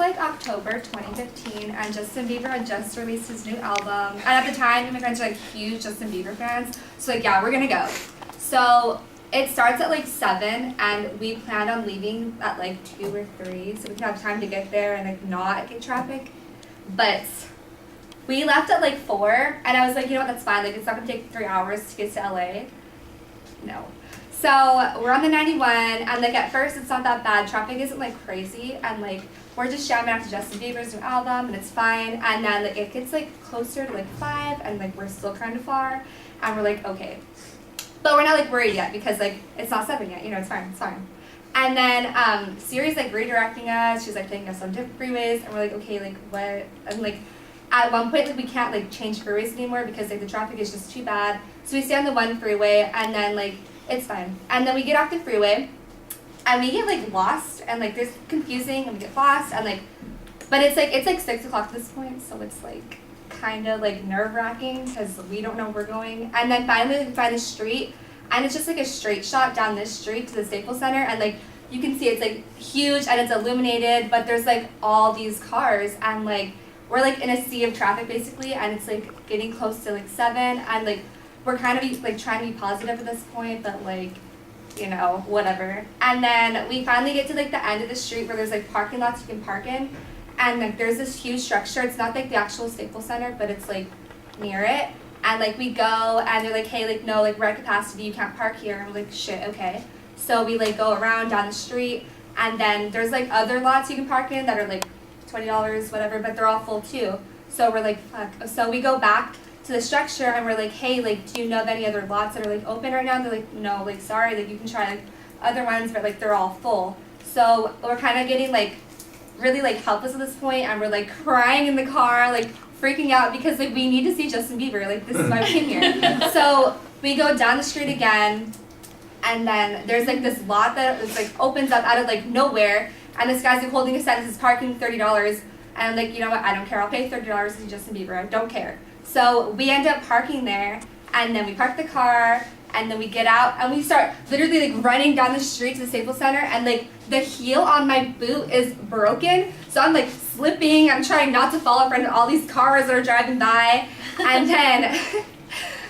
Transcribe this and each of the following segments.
like October 2015, and Justin Bieber had just released his new album. And at the time, me and my friends were like huge Justin Bieber fans. So like, yeah, we're gonna go. So it starts at like 7, and we planned on leaving at like 2 or 3, so we can have time to get there and like not get traffic. But we left at like 4, and I was like, you know what, that's fine. Like, it's not gonna take 3 hours to get to LA. No. So we're on the 91, and like at first it's not that bad. Traffic isn't like crazy, and like we're just jamming out to Justin Bieber's new album, and it's fine. And then like it gets like closer to like 5, and like we're still kind of far, and we're like, okay. But we're not like worried yet because like it's not 7 yet, you know, it's fine, it's fine. And then Siri's like redirecting us, she's like taking us on different freeways, and we're like, okay, like what? And like at one point like we can't like change freeways anymore because like the traffic is just too bad. So we stay on the one freeway, and then like it's fine. And then we get off the freeway, and we get like lost, and like there's confusing, and we get lost, and like, but it's like 6 o'clock at this point, so it's like kind of like nerve-wracking because we don't know where we're going. And then finally we find the street, and it's just like a straight shot down this street to the Staples Center, and like you can see it's like huge and it's illuminated, but there's like all these cars, and like we're like in a sea of traffic basically, and it's like getting close to like 7, and like we're kind of like trying to be positive at this point, but like, you know, whatever. And then we finally get to like the end of the street where there's like parking lots you can park in, and like there's this huge structure. It's not like the actual Staples Center, but it's like near it. And like we go, and they're like, hey, like no, like we're at capacity, you can't park here. And we're like, shit, okay. So we like go around down the street, and then there's like other lots you can park in that are like $20, whatever, but they're all full too. So we're like, fuck. So we go back to the structure, and we're like, hey, like do you know of any other lots that are like open right now? And they're like, no, like sorry, like you can try like other ones, but like they're all full. So we're kind of getting like really like helpless at this point, and we're like crying in the car, like freaking out because like we need to see Justin Bieber, like this is why we came here. So we go down the street again, and then there's like this lot that is like opens up out of like nowhere, and this guy's like holding a sign that says parking $30, and I'm like, you know what, I don't care, I'll pay $30 to see Justin Bieber, I don't care. So we end up parking there, and then we park the car, and then we get out, and we start literally like running down the street to the Staples Center, and like the heel on my boot is broken, so I'm like slipping, I'm trying not to fall in front of all these cars that are driving by, and then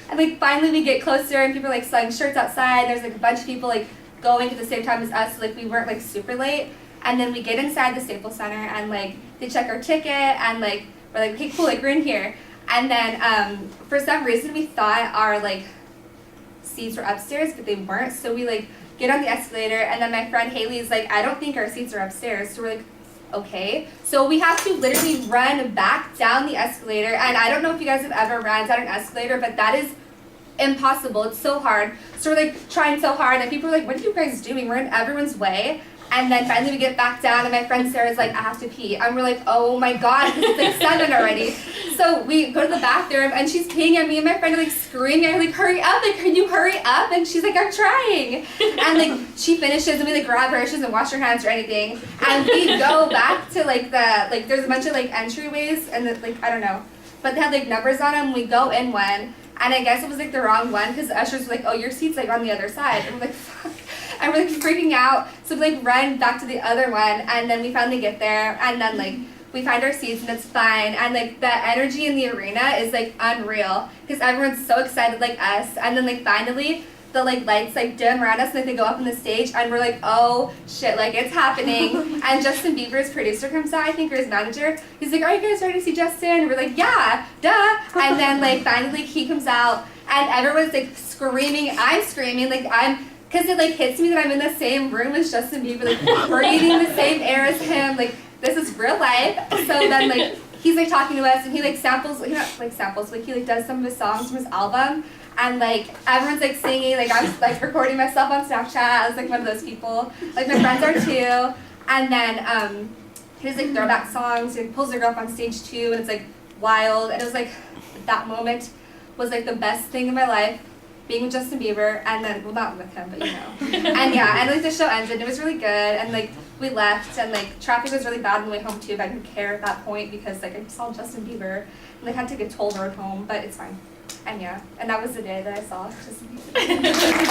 and like finally we get closer, and people are like selling shirts outside, there's like a bunch of people like going at the same time as us, so like we weren't like super late. And then we get inside the Staples Center, and like they check our ticket, and like we're like, okay, cool, like we're in here. And then for some reason we thought our like seats were upstairs, but they weren't. So we like get on the escalator, and then my friend Haley's like, I don't think our seats are upstairs. So we're like, okay. So we have to literally run back down the escalator, and I don't know if you guys have ever ran down an escalator, but that is impossible. It's so hard. So we're like trying so hard, and people are like, what are you guys doing? We're in everyone's way. And then finally we get back down, and my friend Sarah's like, I have to pee. And we're like, oh my god, because it's like 7 already. So we go to the bathroom, and she's peeing at me, and my friend are like screaming, like, hurry up, like, can you hurry up? And she's like, I'm trying. And like she finishes, and we like grab her, she doesn't wash her hands or anything. And we go back to like there's a bunch of like entryways, and like, I don't know. But they have like numbers on them. We go in one, and I guess it was like the wrong one, because the ushers were like, oh, your seat's like on the other side. And we're like, fuck. And we're like freaking out, so we like run back to the other one, and then we finally get there, and then like we find our seats, and it's fine, and like the energy in the arena is like unreal, because everyone's so excited like us. And then like finally the like lights like dim around us, and like they go up on the stage, and we're like, oh shit, like it's happening. And Justin Bieber's producer comes out, I think, or his manager. He's like, are you guys ready to see Justin? And we're like, yeah, duh. And then like finally he comes out, and everyone's like screaming, I'm screaming, like because it like hits me that I'm in the same room as Justin Bieber, like breathing the same air as him, like this is real life. So then like he's like talking to us, and he like samples, he not like samples, like he like does some of his songs from his album, and like everyone's like singing, like I was like recording myself on Snapchat. I was like one of those people, like my friends are too. And then he does like throwback songs, he pulls a girl up on stage too, and it's like wild. And it was like that moment was like the best thing in my life, being with Justin Bieber, and then, well, not with him, but you know. And yeah, and like the show ended, and it was really good, and like we left, and like traffic was really bad on the way home too, but I didn't care at that point because like I saw Justin Bieber, and like I had to take a toll road home, but it's fine. And yeah, and that was the day that I saw Justin Bieber.